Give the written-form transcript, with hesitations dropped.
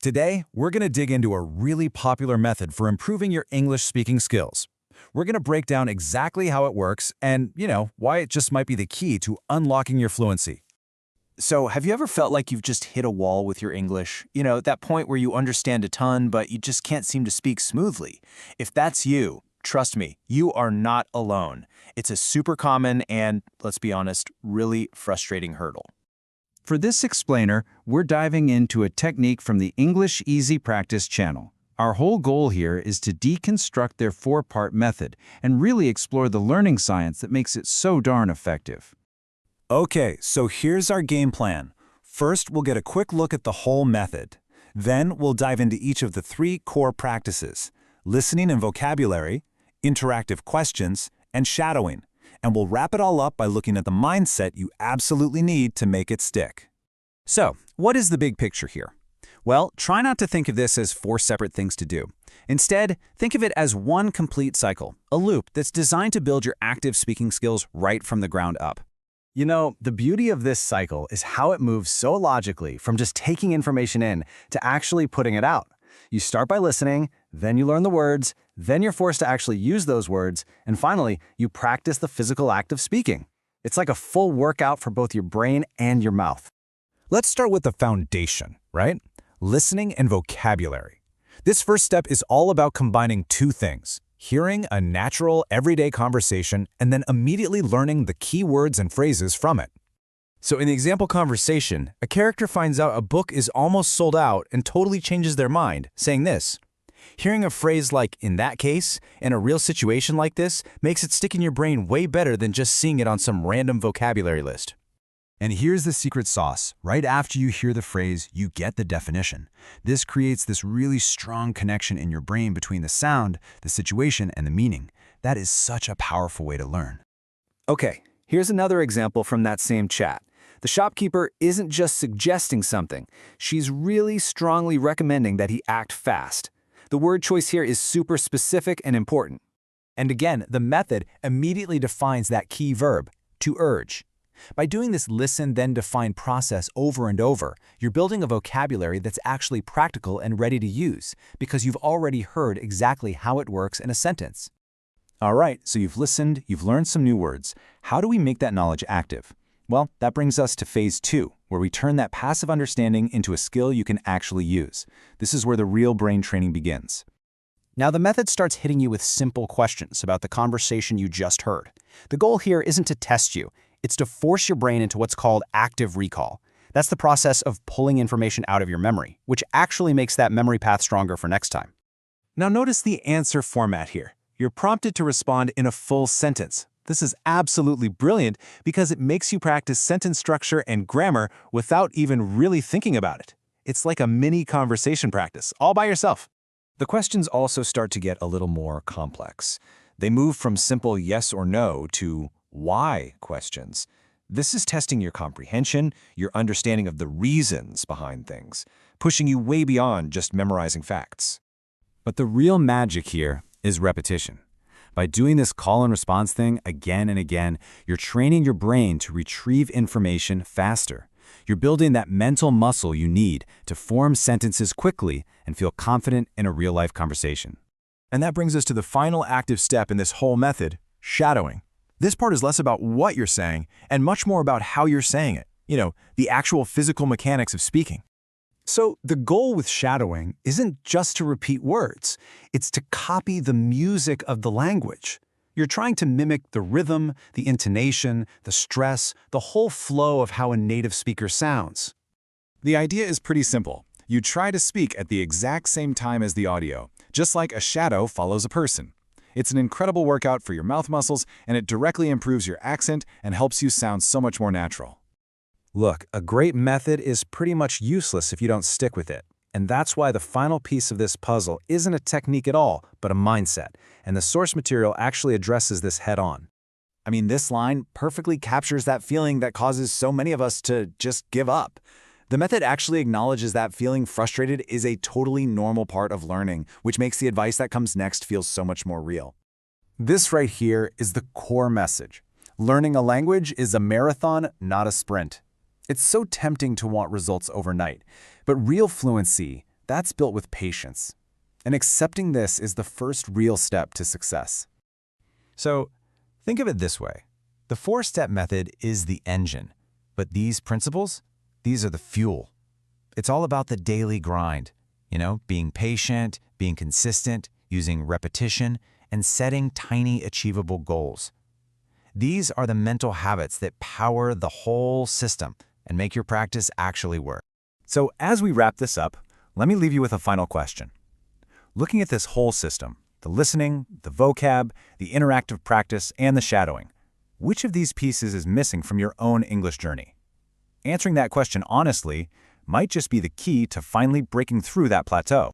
Today, we're going to dig into a really popular method for improving your English speaking skills. We're going to break down exactly how it works and, why it just might be the key to unlocking your fluency. So, have you ever felt like you've just hit a wall with your English? That point where you understand a ton, but you just can't seem to speak smoothly? If that's you, trust me, you are not alone. It's a super common and, let's be honest, really frustrating hurdle. For this explainer, we're diving into a technique from the English Easy Practice channel. Our whole goal here is to deconstruct their four-part method and really explore the learning science that makes it so darn effective. Okay, so here's our game plan. First, we'll get a quick look at the whole method. Then, we'll dive into each of the three core practices: listening and vocabulary, interactive questions, and shadowing. And we'll wrap it all up by looking at the mindset you absolutely need to make it stick. So, what is the big picture here? Well, try not to think of this as four separate things to do. Instead, think of it as one complete cycle, a loop that's designed to build your active speaking skills right from the ground up. The beauty of this cycle is how it moves so logically from just taking information in to actually putting it out. You start by listening, then you learn the words, then you're forced to actually use those words, and finally, you practice the physical act of speaking. It's like a full workout for both your brain and your mouth. Let's start with the foundation, right? Listening and vocabulary. This first step is all about combining two things: hearing a natural, everyday conversation and then immediately learning the key words and phrases from it. So in the example conversation, a character finds out a book is almost sold out and totally changes their mind, saying this. Hearing a phrase like, "in that case," in a real situation like this makes it stick in your brain way better than just seeing it on some random vocabulary list. And here's the secret sauce. Right after you hear the phrase, you get the definition. This creates this really strong connection in your brain between the sound, the situation, and the meaning. That is such a powerful way to learn. Okay, here's another example from that same chat. The shopkeeper isn't just suggesting something. She's really strongly recommending that he act fast. The word choice here is super specific and important. And again, the method immediately defines that key verb, to urge. By doing this listen then define process over and over, you're building a vocabulary that's actually practical and ready to use because you've already heard exactly how it works in a sentence. All right, so you've listened, you've learned some new words. How do we make that knowledge active? Well, that brings us to phase 2, where we turn that passive understanding into a skill you can actually use. This is where the real brain training begins. Now, the method starts hitting you with simple questions about the conversation you just heard. The goal here isn't to test you. It's to force your brain into what's called active recall. That's the process of pulling information out of your memory, which actually makes that memory path stronger for next time. Now notice the answer format here. You're prompted to respond in a full sentence. This is absolutely brilliant because it makes you practice sentence structure and grammar without even really thinking about it. It's like a mini conversation practice, all by yourself. The questions also start to get a little more complex. They move from simple yes or no to why questions. This is testing your comprehension, your understanding of the reasons behind things, pushing you way beyond just memorizing facts. But the real magic here is repetition. By doing this call and response thing again and again, you're training your brain to retrieve information faster. You're building that mental muscle you need to form sentences quickly and feel confident in a real-life conversation. And that brings us to the final active step in this whole method, shadowing. This part is less about what you're saying and much more about how you're saying it. The actual physical mechanics of speaking. So the goal with shadowing isn't just to repeat words. It's to copy the music of the language. You're trying to mimic the rhythm, the intonation, the stress, the whole flow of how a native speaker sounds. The idea is pretty simple. You try to speak at the exact same time as the audio, just like a shadow follows a person. It's an incredible workout for your mouth muscles, and it directly improves your accent and helps you sound so much more natural. Look, a great method is pretty much useless if you don't stick with it. And that's why the final piece of this puzzle isn't a technique at all, but a mindset. And the source material actually addresses this head-on. I mean, this line perfectly captures that feeling that causes so many of us to just give up. The method actually acknowledges that feeling frustrated is a totally normal part of learning, which makes the advice that comes next feel so much more real. This right here is the core message. Learning a language is a marathon, not a sprint. It's so tempting to want results overnight, but real fluency, That's built with patience. And accepting this is the first real step to success. So, think of it this way. The four-step method is the engine, but these principles, these are the fuel. It's all about the daily grind, being patient, being consistent, using repetition, and setting tiny achievable goals. These are the mental habits that power the whole system and make your practice actually work. So as we wrap this up, let me leave you with a final question. Looking at this whole system, the listening, the vocab, the interactive practice, and the shadowing, which of these pieces is missing from your own English journey? Answering that question honestly might just be the key to finally breaking through that plateau.